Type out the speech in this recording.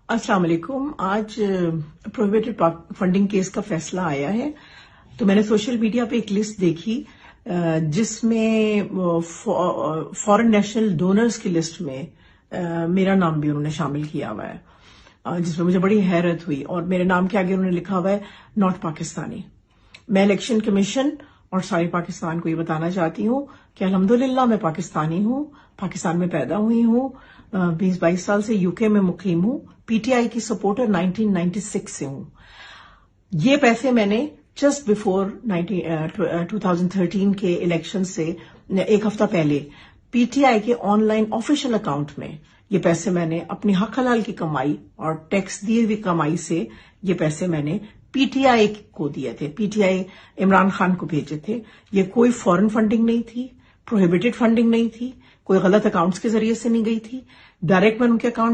السلام علیکم. آج پروہیبٹڈ فنڈنگ کیس کا فیصلہ آیا ہے. تو میں نے سوشل میڈیا پہ ایک لسٹ دیکھی جس میں فارن نیشنل ڈونرز کی لسٹ میں میرا نام بھی انہوں نے شامل کیا ہوا ہے، جس میں مجھے بڑی حیرت ہوئی. اور میرے نام کے آگے انہوں نے لکھا ہوا ہے ناٹ پاکستانی. میں الیکشن کمیشن اور سارے پاکستان کو یہ بتانا چاہتی ہوں کہ الحمدللہ میں پاکستانی ہوں، پاکستان میں پیدا ہوئی ہوں، 20-22 سال سے یو کے میں مقیم ہوں، پی ٹی آئی کی سپورٹر 1996 سے ہوں. یہ پیسے میں نے جسٹ بفور 2013 کے الیکشن سے ایک ہفتہ پہلے پی ٹی آئی کے آن لائن آفیشیل اکاؤنٹ میں یہ پیسے میں نے اپنی حق حلال کی کمائی اور ٹیکس دیے ہوئی کمائی سے یہ پیسے میں نے پی ٹی آئی کو دیے تھے. P T I Imran Khan کو بھیجے تھے. یہ کوئی فورن فنڈنگ نہیں تھی، پروہیبٹڈ فنڈنگ نہیں تھی، کوئی غلط اکاؤنٹس کے ذریعے سے نہیں گئی تھی. ڈائریکٹ میں ان کے اکاؤنٹ